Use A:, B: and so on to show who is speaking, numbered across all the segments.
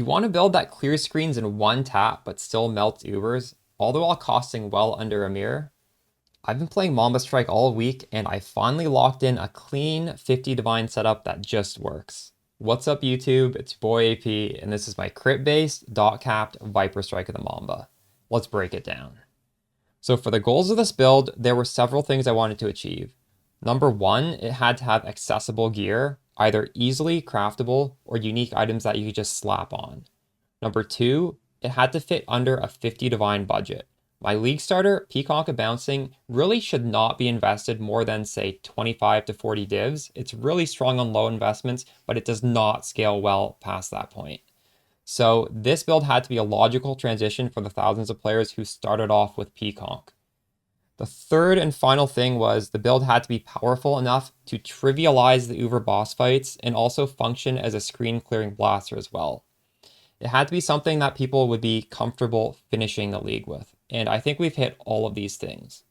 A: Do you want to build that clears screens in one tap but still melts Ubers, all the while costing well under a mirror? I've been playing Mamba Strike all week and I finally locked in a clean 50 Divine setup that just works. What's up YouTube? It's your boy AP and this is my crit-based, dot-capped Viper Strike of the Mamba. Let's break it down. So for the goals of this build, there were several things I wanted to achieve. Number one, it had to have accessible gear, either easily craftable or unique items that you could just slap on. Number two, it had to fit under a 50 Divine budget. My League starter, PConc bouncing, really should not be invested more than, say, 25 to 40 divs. It's really strong on low investments, but it does not scale well past that point. So this build had to be a logical transition for the thousands of players who started off with PConc. The third and final thing was the build had to be powerful enough to trivialize the Uber boss fights and also function as a screen clearing blaster as well. It had to be something that people would be comfortable finishing the league with. And I think we've hit all of these things.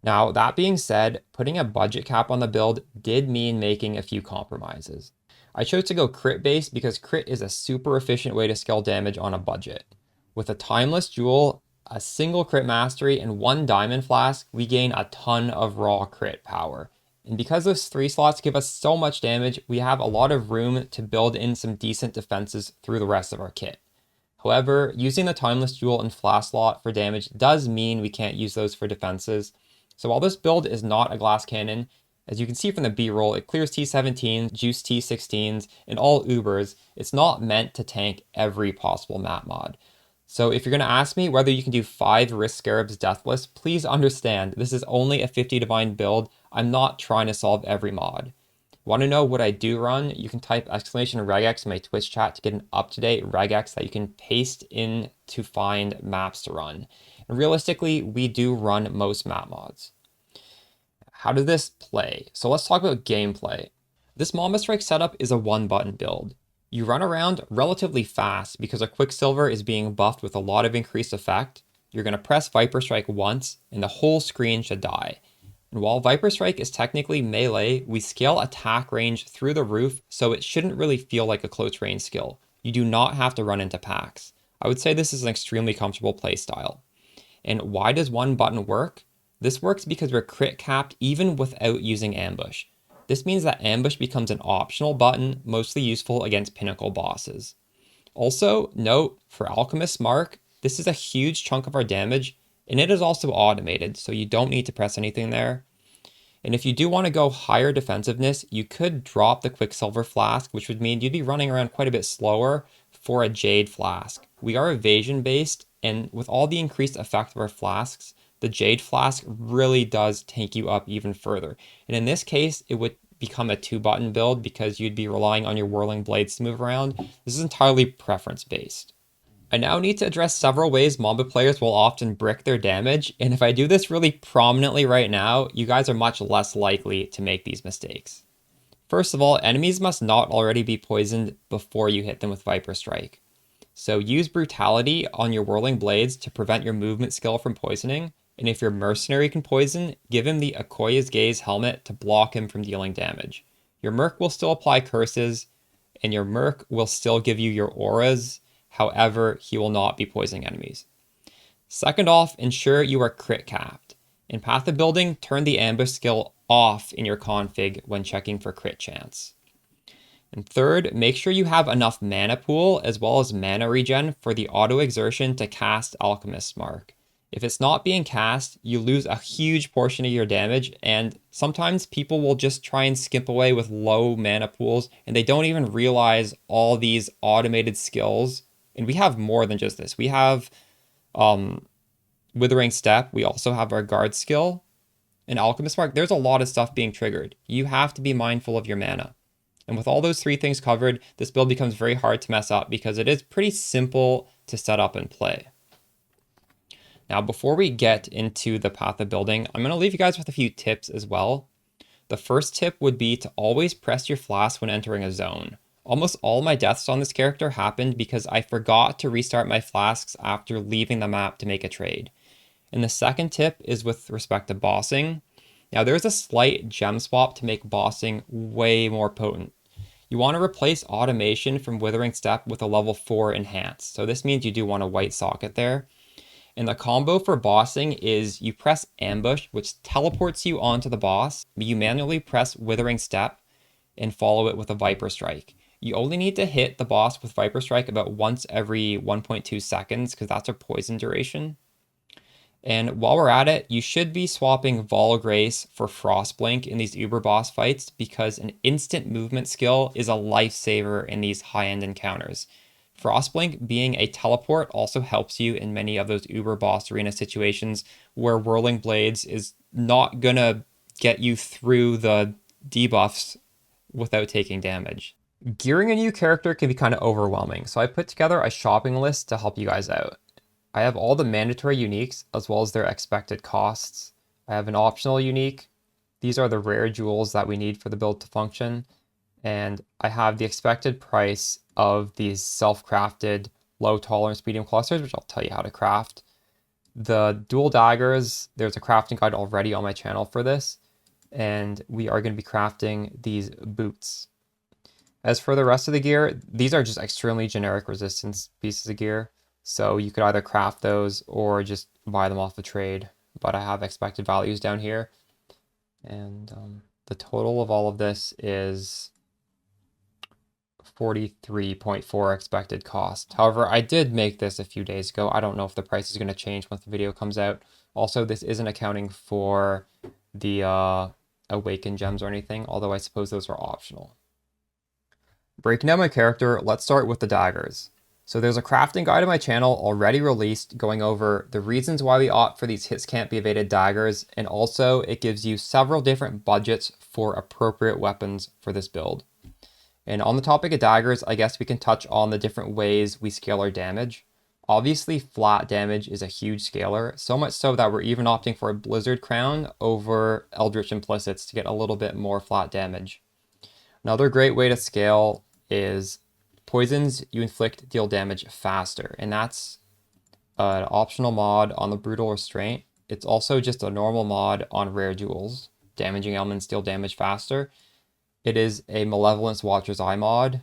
A: Now, that being said, putting a budget cap on the build did mean making a few compromises. I chose to go crit based because crit is a super efficient way to scale damage on a budget. With a timeless jewel, a single crit mastery, and one diamond flask, we gain a ton of raw crit power. And because those 3 slots give us so much damage, we have a lot of room to build in some decent defenses through the rest of our kit. However, using the Timeless Jewel and Flask slot for damage does mean we can't use those for defenses. So while this build is not a glass cannon, as you can see from the B-roll, it clears T17s, juice T16s, and all Ubers. It's not meant to tank every possible map mod. So if you're going to ask me whether you can do 5 Risk Scarabs Deathless, please understand this is only a 50 Divine build. I'm not trying to solve every mod. Want to know what I do run? You can type !Regex in my Twitch chat to get an up-to-date regex that you can paste in to find maps to run. And realistically, we do run most map mods. How does this play? So let's talk about gameplay. This Mamba Strike setup is a one-button build. You run around relatively fast because a Quicksilver is being buffed with a lot of increased effect. You're going to press Viper Strike once and the whole screen should die. And while Viper Strike is technically melee, we scale attack range through the roof, so it shouldn't really feel like a close range skill. You do not have to run into packs. I would say this is an extremely comfortable playstyle. And why does one button work? This works because we're crit capped even without using ambush. This means that ambush becomes an optional button, mostly useful against pinnacle bosses. Also, note, for Alchemist's Mark, this is a huge chunk of our damage, and it is also automated, so you don't need to press anything there. And if you do want to go higher defensiveness, you could drop the Quicksilver Flask, which would mean you'd be running around quite a bit slower for a Jade Flask. We are evasion based, and with all the increased effect of our flasks, the Jade Flask really does tank you up even further. And in this case, it would become a 2-button build because you'd be relying on your Whirling Blades to move around. This is entirely preference based. I now need to address several ways Mamba players will often brick their damage, and if I do this really prominently right now, you guys are much less likely to make these mistakes. First of all, enemies must not already be poisoned before you hit them with Viper Strike. So use Brutality on your Whirling Blades to prevent your movement skill from poisoning, and if your Mercenary can poison, give him the Okoye's Gaze helmet to block him from dealing damage. Your Merc will still apply curses, and your Merc will still give you your auras. However, he will not be poisoning enemies. Second off, ensure you are crit capped. In Path of Building, turn the ambush skill off in your config when checking for crit chance. And third, make sure you have enough mana pool as well as mana regen for the auto exertion to cast Alchemist's Mark. If it's not being cast, you lose a huge portion of your damage, and sometimes people will just try and skimp away with low mana pools, and they don't even realize all these automated skills. And we have more than just this. We have Withering Step. We also have our guard skill. And Alchemist Mark, there's a lot of stuff being triggered. You have to be mindful of your mana. And with all those 3 things covered, this build becomes very hard to mess up because it is pretty simple to set up and play. Now, before we get into the Path of Building, I'm going to leave you guys with a few tips as well. The first tip would be to always press your flask when entering a zone. Almost all my deaths on this character happened because I forgot to restart my flasks after leaving the map to make a trade. And the second tip is with respect to bossing. Now there's a slight gem swap to make bossing way more potent. You want to replace automation from Withering Step with a level 4 enhance. So this means you do want a white socket there. And the combo for bossing is you press ambush, which teleports you onto the boss. You manually press Withering Step and follow it with a Viper Strike. You only need to hit the boss with Viper Strike about once every 1.2 seconds because that's a poison duration. And while we're at it, you should be swapping Vol Grace for Frostblink in these Uber boss fights because an instant movement skill is a lifesaver in these high-end encounters. Frostblink being a teleport also helps you in many of those Uber boss arena situations where Whirling Blades is not gonna get you through the debuffs without taking damage. Gearing a new character can be kind of overwhelming, so I put together a shopping list to help you guys out. I have all the mandatory uniques as well as their expected costs. I have an optional unique. These are the rare jewels that we need for the build to function. And I have the expected price of these self-crafted low tolerance medium clusters, which I'll tell you how to craft. The dual daggers, there's a crafting guide already on my channel for this. And we are going to be crafting these boots. As for the rest of the gear, these are just extremely generic resistance pieces of gear. So you could either craft those or just buy them off the trade. But I have expected values down here. And the total of all of this is 43.4 expected cost. However, I did make this a few days ago. I don't know if the price is going to change once the video comes out. Also, this isn't accounting for the Awakened gems or anything, although I suppose those are optional. Breaking down my character, let's start with the daggers. So there's a crafting guide on my channel already released going over the reasons why we opt for these hits can't be evaded daggers, and also it gives you several different budgets for appropriate weapons for this build. And on the topic of daggers, I guess we can touch on the different ways we scale our damage. Obviously, flat damage is a huge scaler, so much so that we're even opting for a Blizzard Crown over Eldritch Implicits to get a little bit more flat damage. Another great way to scale is poisons you inflict deal damage faster, and that's an optional mod on the Brutal Restraint. It's also just a normal mod on rare jewels. Damaging elements deal damage faster. It is a Malevolence Watcher's Eye mod.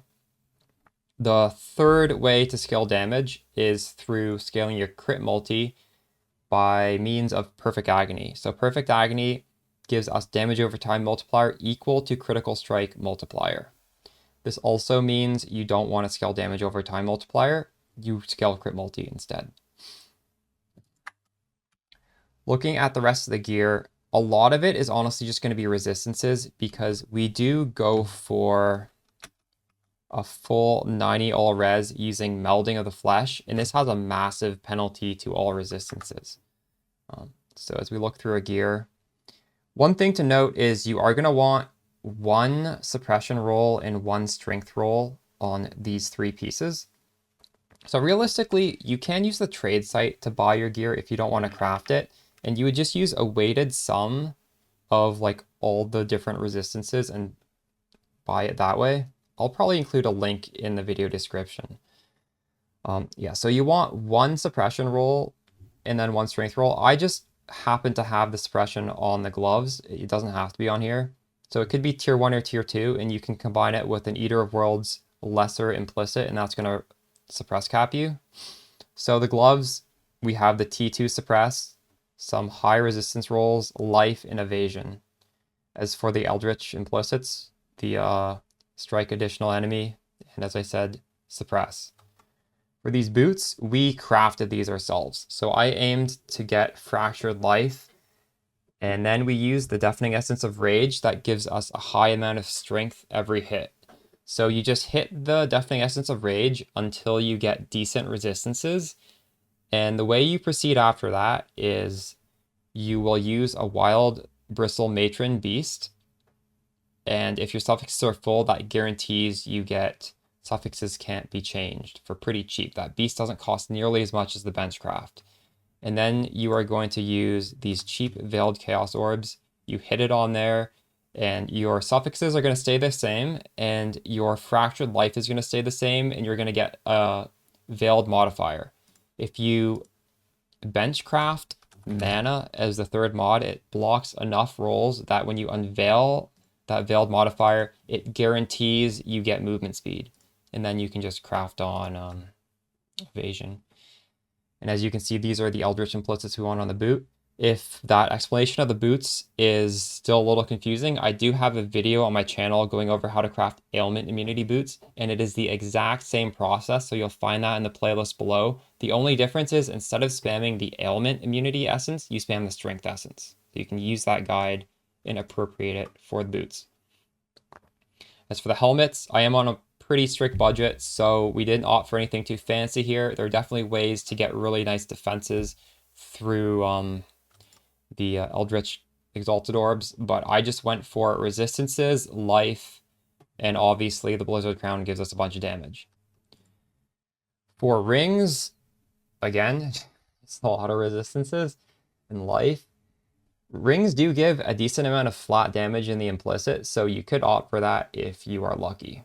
A: The third way to scale damage is through scaling your crit multi by means of Perfect Agony. So Perfect Agony gives us damage over time multiplier equal to critical strike multiplier. This also means you don't want to scale damage over time multiplier, you scale crit multi instead. Looking at the rest of the gear, a lot of it is honestly just going to be resistances because we do go for a full 90 all res using Melding of the Flesh, and this has a massive penalty to all resistances. So as we look through our gear, one thing to note is you are going to want one suppression roll and one strength roll on these three pieces. So realistically, you can use the trade site to buy your gear if you don't want to craft it, and you would just use a weighted sum of like all the different resistances and buy it that way. I'll probably include a link in the video description. Yeah, so you want one suppression roll and then one strength roll. I just happen to have the suppression on the gloves. It doesn't have to be on here. So it could be tier 1 or tier 2, and you can combine it with an Eater of Worlds lesser implicit, and that's going to suppress cap you. So the gloves, we have the T2 suppress, some high resistance rolls, life, and evasion. As for the Eldritch implicits, the strike additional enemy, and as I said, suppress. For these boots, we crafted these ourselves. So I aimed to get fractured life, and then we used the Deafening Essence of Rage that gives us a high amount of strength every hit. So you just hit the Deafening Essence of Rage until you get decent resistances, and the way you proceed after that is you will use a Wild Bristle Matron Beast, and if your suffixes are full, that guarantees you get suffixes can't be changed for pretty cheap. That beast doesn't cost nearly as much as the Benchcraft. And then you are going to use these cheap Veiled Chaos Orbs. You hit it on there, and your suffixes are going to stay the same, and your Fractured Life is going to stay the same, and you're going to get a Veiled modifier. If you Benchcraft Mana as the third mod, it blocks enough rolls that when you unveil that veiled modifier, it guarantees you get movement speed. And then you can just craft on evasion. And as you can see, these are the Eldritch implicits we want on the boot. If that explanation of the boots is still a little confusing, I do have a video on my channel going over how to craft ailment immunity boots, and it is the exact same process, so you'll find that in the playlist below. The only difference is instead of spamming the ailment immunity essence, you spam the strength essence. So you can use that guide and appropriate it for the boots. As for the helmets, I am on a pretty strict budget, so we didn't opt for anything too fancy here. There are definitely ways to get really nice defenses through the Eldritch Exalted Orbs, but I just went for resistances, life, and obviously the Blizzard Crown gives us a bunch of damage. For rings, again, it's a lot of resistances and life. Rings do give a decent amount of flat damage in the implicit, so you could opt for that if you are lucky.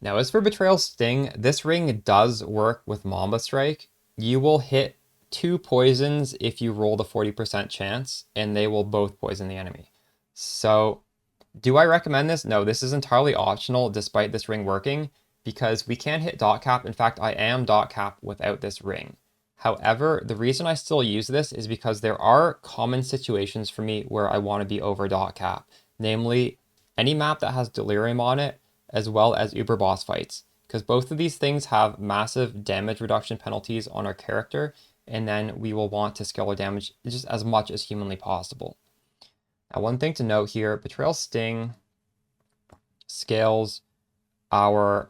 A: Now, as for Betrayal Sting, this ring does work with Mamba Strike. You will hit 2 poisons if you roll the 40% chance, and they will both poison the enemy. So, do I recommend this? No, this is entirely optional despite this ring working, because we can hit dot cap. In fact, I am dot cap without this ring. However, the reason I still use this is because there are common situations for me where I want to be over dot cap, namely any map that has Delirium on it, as well as Uber boss fights, because both of these things have massive damage reduction penalties on our character, and then we will want to scale our damage just as much as humanly possible. Now, one thing to note here, Betrayal Sting scales our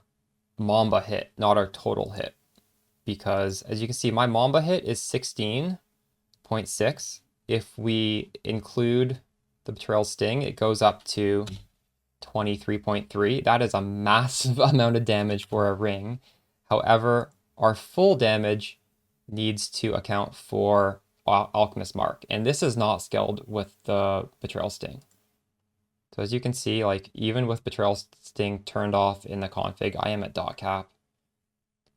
A: Mamba hit, not our total hit, because as you can see, my Mamba hit is 16.6. If we include the Betrayal Sting, it goes up to 23.3. That is a massive amount of damage for a ring. However, our full damage needs to account for Alchemist Mark, and this is not scaled with the Betrayal Sting. So as you can see, like even with Betrayal Sting turned off in the config, I am at dot cap,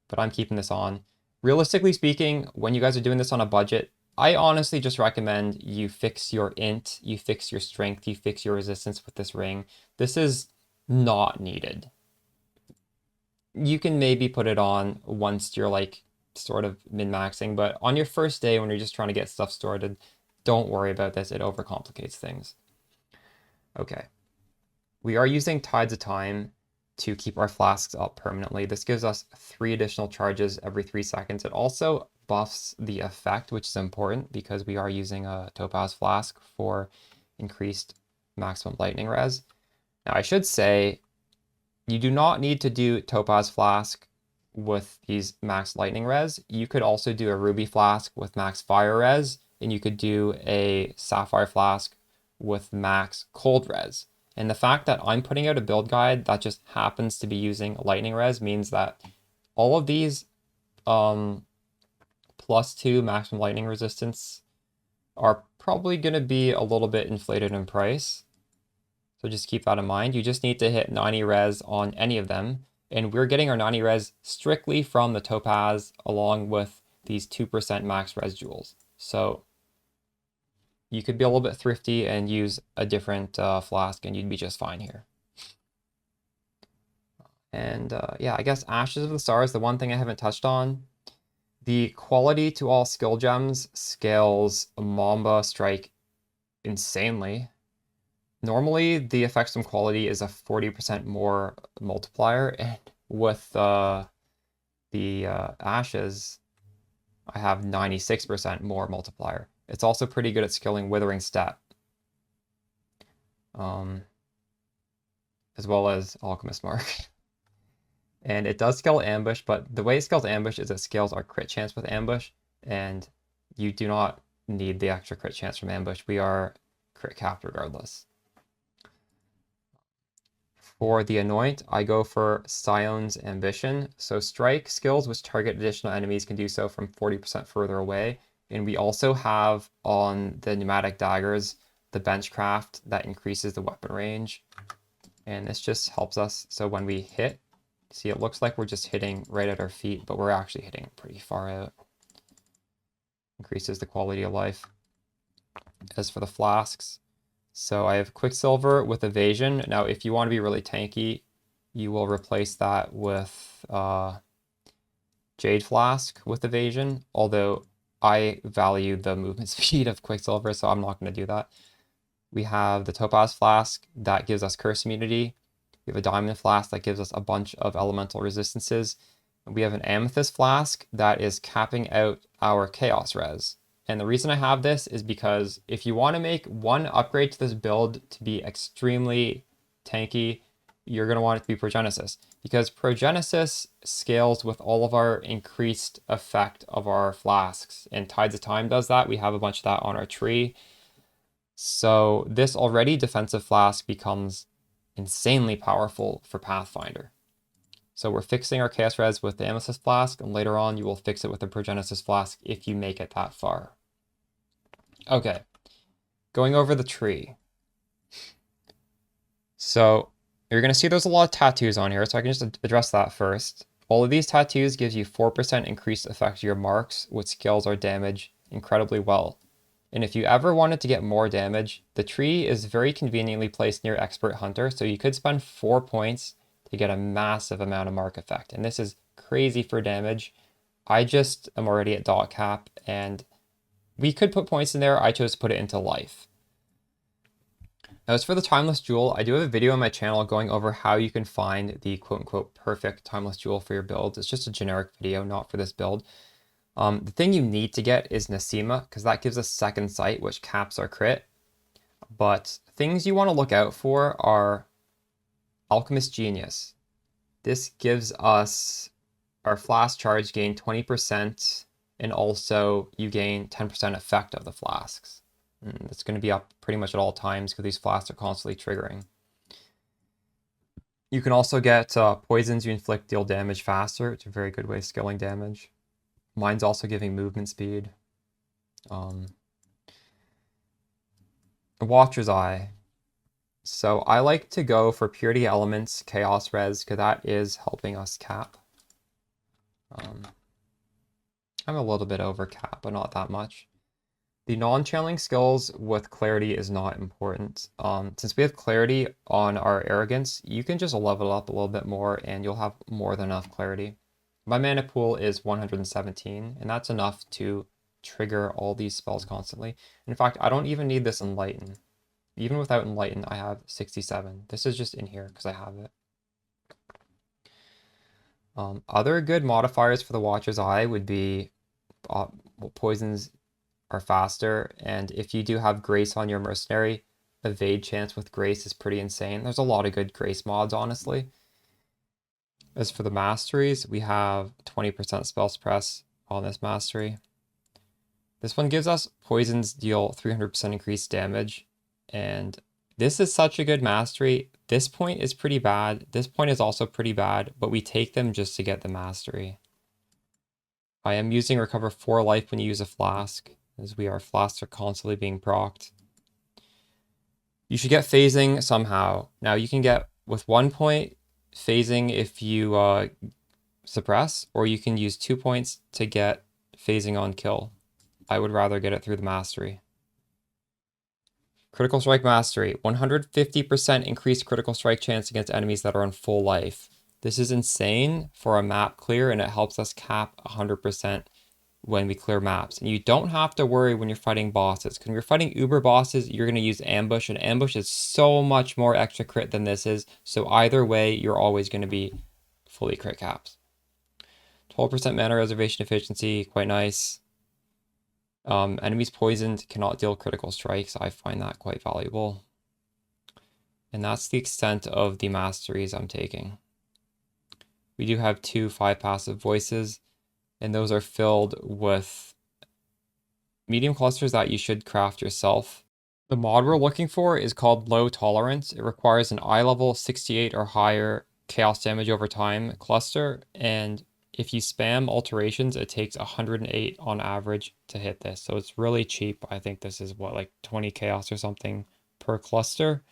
A: but I'm keeping this on. Realistically speaking, when you guys are doing this on a budget, I honestly just recommend you fix your int, you fix your strength, you fix your resistance with this ring. This is not needed. You can maybe put it on once you're like sort of min-maxing, but on your first day when you're just trying to get stuff sorted, don't worry about this, it overcomplicates things. Okay. We are using Tides of Time to keep our flasks up permanently. This gives us 3 additional charges every 3 seconds. It also buffs the effect, which is important because we are using a Topaz Flask for increased maximum lightning res. Now, I should say, you do not need to do Topaz Flask with these max lightning res. You could also do a Ruby Flask with max fire res, and you could do a Sapphire Flask with max cold res. And the fact that I'm putting out a build guide that just happens to be using lightning res means that all of these +2 maximum lightning resistance are probably going to be a little bit inflated in price. So just keep that in mind. You just need to hit 90 res on any of them. And we're getting our 90 res strictly from the Topaz along with these 2% max res jewels. So you could be a little bit thrifty and use a different flask and you'd be just fine here. And yeah, I guess Ashes of the Stars, the one thing I haven't touched on. The quality to all skill gems scales Mamba Strike insanely. Normally, the effects from quality is a 40% more multiplier, and with the Ashes, I have 96% more multiplier. It's also pretty good at scaling Withering Step, as well as Alchemist Mark. And it does scale Ambush, but the way it scales Ambush is it scales our crit chance with Ambush, and you do not need the extra crit chance from Ambush. We are crit capped regardless. For the Anoint, I go for Scion's Ambition. So strike skills which target additional enemies can do so from 40% further away. And we also have on the pneumatic daggers, the bench craft that increases the weapon range. And this just helps us. So when we hit, see, it looks like we're just hitting right at our feet, but we're actually hitting pretty far out. Increases the quality of life. As for the flasks, So I have Quicksilver with Evasion. Now, if you want to be really tanky, you will replace that with Jade Flask with Evasion, although I value the movement speed of Quicksilver, so I'm not going to do that. We have the Topaz Flask that gives us Curse Immunity. We have a Diamond Flask that gives us a bunch of elemental resistances. We have an Amethyst Flask that is capping out our Chaos Res. And the reason I have this is because if you want to make one upgrade to this build to be extremely tanky, you're going to want it to be Progenesis. Because Progenesis scales with all of our increased effect of our flasks. And Tides of Time does that. We have a bunch of that on our tree. So this already defensive flask becomes insanely powerful for Pathfinder. So we're fixing our Chaos Res with the Amethyst Flask, and later on you will fix it with the Progenesis Flask if you make it that far. Okay, going over the tree. So you're going to see there's a lot of tattoos on here, so I can just address that first. All of these tattoos gives you 4% increased effect to your marks, which scales our damage incredibly well. And if you ever wanted to get more damage, the tree is very conveniently placed near Expert Hunter, so you could spend 4 points to get a massive amount of mark effect. And this is crazy for damage. I just am already at dot cap, and we could put points in there. I chose to put it into life. Now, as for the Timeless Jewel, I do have a video on my channel going over how you can find the quote-unquote perfect Timeless Jewel for your build. It's just a generic video, not for this build. The thing you need to get is Nasima, because that gives us second sight, which caps our crit. But things you want to look out for are Alchemist Genius. This gives us our flask charge gain 20%, and also you gain 10% effect of the flasks. And it's going to be up pretty much at all times because these flasks are constantly triggering. You can also get poisons you inflict deal damage faster. It's a very good way of scaling damage. Mine's also giving movement speed. Watcher's Eye. So I like to go for Purity Elements, Chaos Res, because that is helping us cap. I'm a little bit over cap, but not that much. The non-channeling skills with Clarity is not important. Since we have Clarity on our Arrogance, you can just level up a little bit more and you'll have more than enough Clarity. My mana pool is 117, and that's enough to trigger all these spells constantly. In fact, I don't even need this Enlighten. Even without Enlighten, I have 67. This is just in here because I have it. Other good modifiers for the Watcher's Eye would be poisons are faster, and if you do have Grace on your Mercenary, evade chance with Grace is pretty insane. There's a lot of good Grace mods, honestly. As for the masteries, we have 20% spell suppress on this mastery. This one gives us poisons deal 300% increased damage, and this is such a good mastery. This point is pretty bad. This point is also pretty bad, but we take them just to get the mastery. I am using Recover 4 life when you use a flask, as our flasks are constantly being procced. You should get phasing somehow. Now you can get with 1 point phasing if you suppress, or you can use 2 points to get phasing on kill. I would rather get it through the mastery. Critical Strike Mastery, 150% increased critical strike chance against enemies that are on full life. This is insane for a map clear, and it helps us cap 100% when we clear maps. And you don't have to worry when you're fighting bosses. When you're fighting Uber bosses, you're going to use Ambush, and Ambush is so much more extra crit than this is. So either way, you're always going to be fully crit caps. 12% mana reservation efficiency, quite nice. Enemies poisoned cannot deal critical strikes. I find that quite valuable. And that's the extent of the masteries I'm taking. We do have 2 5 passive voices, and those are filled with medium clusters that you should craft yourself. The mod we're looking for is called Low Tolerance. It requires an eye level 68 or higher chaos damage over time cluster, and if you spam alterations, it takes 108 on average to hit this. So it's really cheap. I think this is what, like 20 chaos or something per cluster.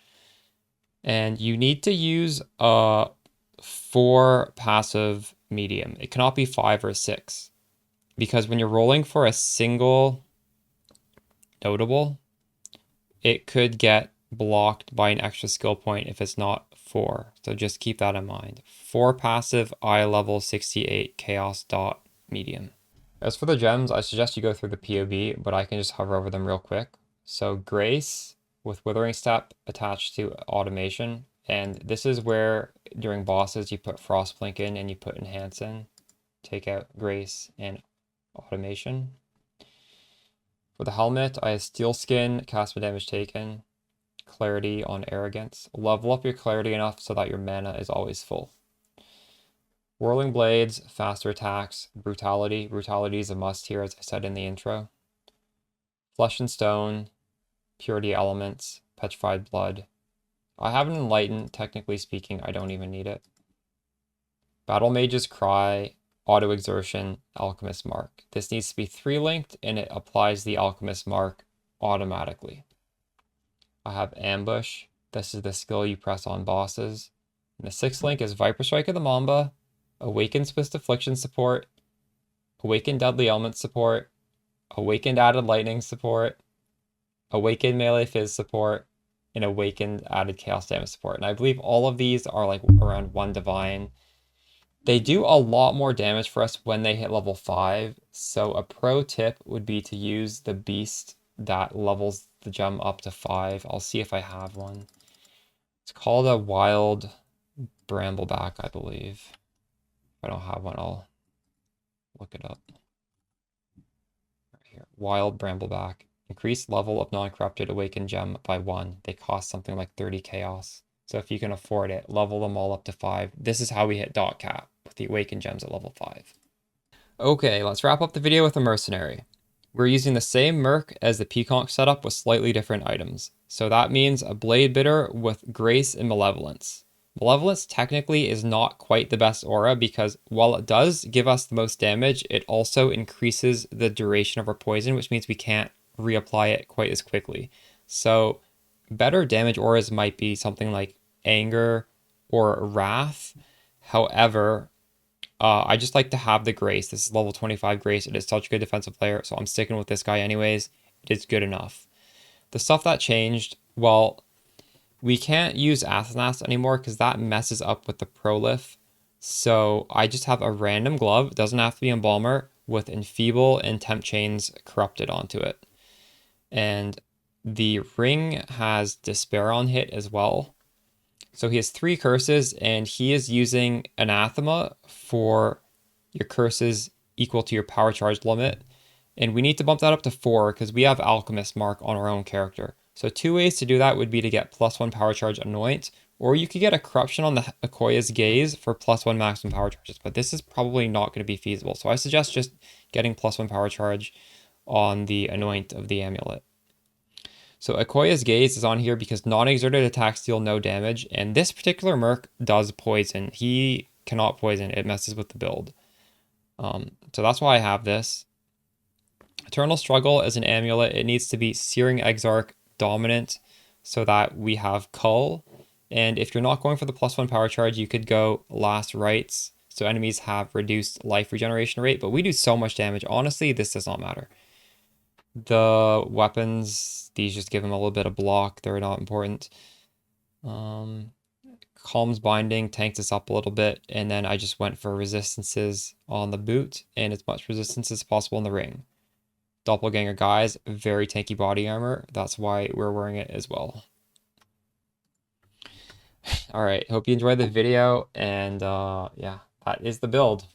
A: And you need to use 4 passive medium. It cannot be 5 or 6. Because when you're rolling for a single notable, it could get blocked by an extra skill point if it's not 4. So just keep that in mind. 4 passive, eye level 68, chaos dot medium. As for the gems, I suggest you go through the POB, but I can just hover over them real quick. So Grace with Withering Step attached to Automation. And this is where during bosses you put Frostblink in and you put Enhance in. Take out Grace and Automation. For the helmet, I have Steel Skin, cast my damage taken, Clarity on Arrogance. Level up your Clarity enough so that your mana is always full. Whirling Blades, faster attacks, Brutality. Brutality is a must here, as I said in the intro. Flesh and Stone, Purity Elements, Petrified Blood. I have an Enlighten, technically speaking, I don't even need it. Battle Mage's Cry, Auto Exertion, Alchemist Mark. This needs to be 3-linked and it applies the Alchemist Mark automatically. I have Ambush. This is the skill you press on bosses. And the 6th link is Viper Strike of the Mamba, Awakened Swift Affliction support, Awakened Deadly Element support, Awakened Added Lightning support, Awakened Melee Fizz support, and Awakened Added Chaos Damage support. And I believe all of these are like around 1 divine. They do a lot more damage for us when they hit level 5, so a pro tip would be to use the beast that levels the gem up to 5. I'll see if I have one. It's called a Wild Brambleback, I believe. If I don't have one, I'll look it up. Right here. Wild Brambleback. Increased level of non-corrupted awakened gem by 1. They cost something like 30 chaos. So if you can afford it, level them all up to 5. This is how we hit dot cap with the awakened gems at level 5. Okay, let's wrap up the video with a mercenary. We're using the same Merc as the PConc setup with slightly different items. So that means a Blade Bitter with Grace and Malevolence. Malevolence technically is not quite the best aura because while it does give us the most damage, it also increases the duration of our poison, which means we can't reapply it quite as quickly. So better damage auras might be something like Anger or Wrath. However, I just like to have the Grace. This is level 25 Grace. It is such a good defensive player, so I'm sticking with this guy anyways. It is good enough. The stuff that changed, well, we can't use Athenath anymore because that messes up with the Prolif. So I just have a random glove. It doesn't have to be Embalmer with Enfeeble and Temp Chains corrupted onto it. And the ring has Despair on hit as well. So he has 3 curses, and he is using Anathema for your curses equal to your power charge limit. And we need to bump that up to 4 because we have Alchemist Mark on our own character. So 2 ways to do that would be to get +1 power charge Anoint, or you could get a Corruption on the Okoya's Gaze for +1 maximum power charges. But this is probably not going to be feasible. So I suggest just getting +1 power charge on the Anoint of the Amulet. So Okoya's Gaze is on here because non-exerted attacks deal no damage, and this particular Merc does poison. He cannot poison, it messes with the build. So that's why I have this. Eternal Struggle is an amulet. It needs to be Searing Exarch dominant so that we have Cull. And if you're not going for the +1 power charge, you could go Last Rites. So enemies have reduced life regeneration rate, but we do so much damage. Honestly, this does not matter. The weapons, these just give them a little bit of block. They're not important. Calm's Binding tanks us up a little bit. And then I just went for resistances on the boot and as much resistance as possible in the ring. Doppelganger Guise, very tanky body armor. That's why we're wearing it as well. All right, hope you enjoyed the video. And yeah, that is the build.